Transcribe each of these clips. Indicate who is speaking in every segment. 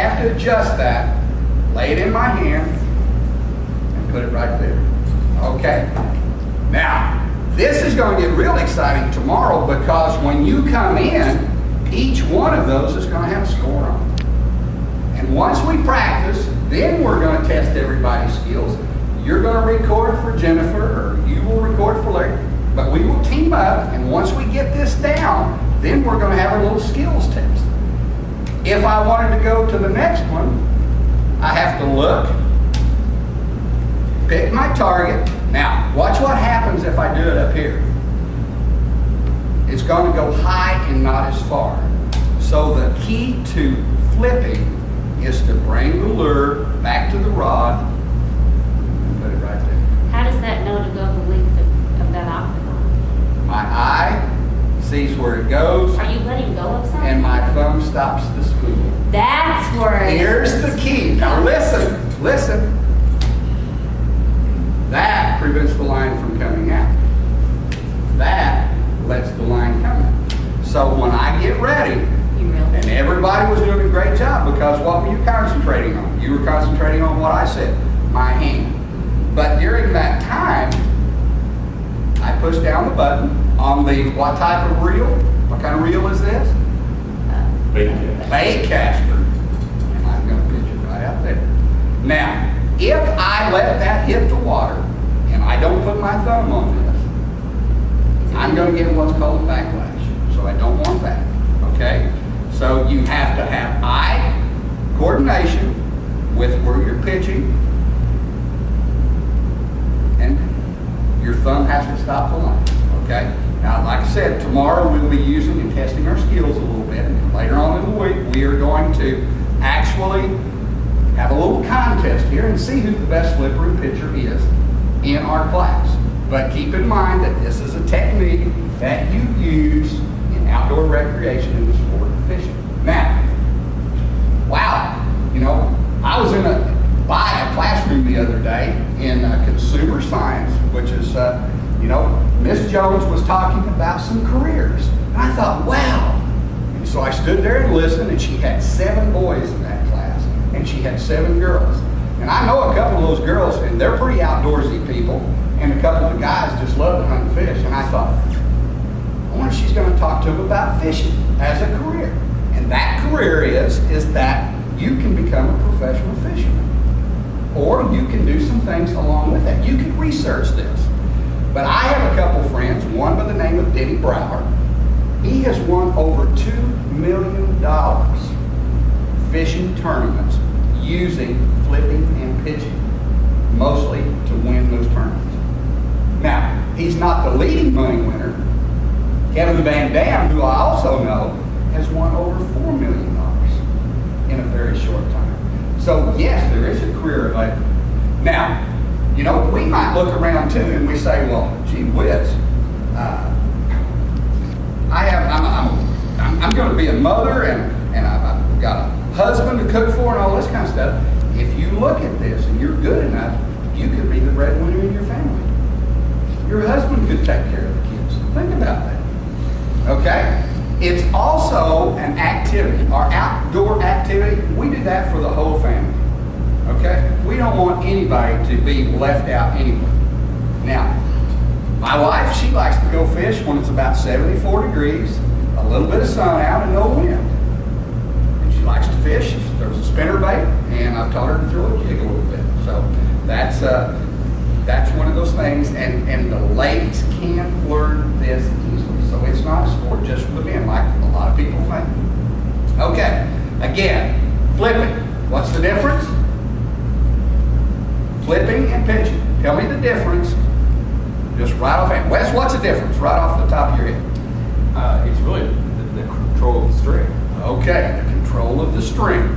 Speaker 1: have to adjust that, lay it in my hand, and put it right there. Okay. Now, this is going to get real exciting tomorrow because when you come in, each one of those is going to have a score on it. And once we practice, then we're going to test everybody's skills. You're going to record for Jennifer, or you will record for Larry, but we will team up, and once we get this down, then we're going to have a little skills test. If I wanted to go to the next one, I have to look, pick my target. Now, watch what happens if I do it up here. It's going to go high and not as far. So the key to flipping is to bring the lure back to the rod and put it right there.
Speaker 2: How does that know to go the length of that octagon?
Speaker 1: My eye sees where it goes,
Speaker 2: Are you letting go of something?
Speaker 1: and my thumb stops the spool.
Speaker 2: That's where it
Speaker 1: Here's the key. Now listen. That prevents the line from coming out. That lets the line come out. So when I get ready,
Speaker 2: You really?
Speaker 1: and everybody was doing a great job, because what were you concentrating on? You were concentrating on what I said, my hand. But during that time, I push down the button on the, what type of reel? What kind of reel is this? Bait caster. And I'm going to pitch it right out there. Now, if I let that hit the water, and I don't put my thumb on this, I'm going to get what's called a backlash. So I don't want that. Okay? So you have to have eye coordination with where you're pitching, and your thumb has to stop the line. Okay? Now, like I said, tomorrow we'll be using and testing our skills a little bit. And later on in the week, we are going to actually have a little contest here and see who the best flipper and pitcher is in our class. But keep in mind that this is a technique that you use in outdoor recreation in the sport of fishing. Now, wow, I was by a classroom the other day in consumer science, which is, Miss Jones was talking about some careers. And I thought, wow. And so I stood there and listened, and she had 7 boys in that class, and she had 7 girls. And I know a couple of those girls, and they're pretty outdoorsy people, and a couple of the guys just love to hunt and fish. And I thought, I wonder if she's going to talk to them about fishing as a career. And that career is that you can become a professional fisherman. Or you can do some things along with that. You can research this. But I have a couple friends, one by the name of Denny Brower. He has won over $2 million fishing tournaments using flipping and pitching, mostly to win those tournaments. Now, he's not the leading money winner. Kevin Van Dam, who I also know, has won over $4 million in a very short time. So yes, there is a career available. Now, we might look around too and we say, well, gee whiz, I'm going to be a mother and I've got a husband to cook for and all this kind of stuff. If you look at this and you're good enough, you could be the breadwinner in your family. Your husband could take care of the kids. Think about that. Okay? It's also an activity. Our outdoor activity, we do that for the whole family. Okay? We don't want anybody to be left out anywhere. Now, my wife, she likes to go fish when it's about 74 degrees, a little bit of sun out and no wind. And she likes to fish. There's a spinner bait, and I've taught her to throw a jig a little bit. So that's one of those things, and the ladies can learn this easily. So it's not a sport just for the men like a lot of people think. Okay, again, flipping. What's the difference? Flipping and pitching. Tell me the difference. Just right off hand. Wes, what's the difference right off the top of your head?
Speaker 3: It's really the control of the string.
Speaker 1: Okay, the control of the string.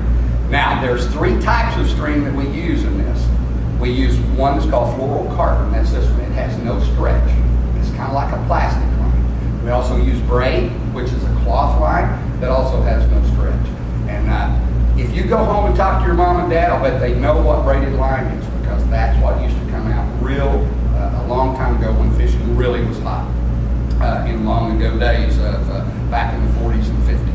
Speaker 1: Now, there's 3 types of string that we use in this. We use one that's called fluorocarbon. That's this one. It has no stretch. It's kind of like a plastic line. We also use braid, which is a cloth line that also has no stretch. And if you go home and talk to your mom and dad, I'll bet they know what braided line is, because that's what used to come out a long time ago when fishing really was hot in long ago days of back in the 40s and 50s.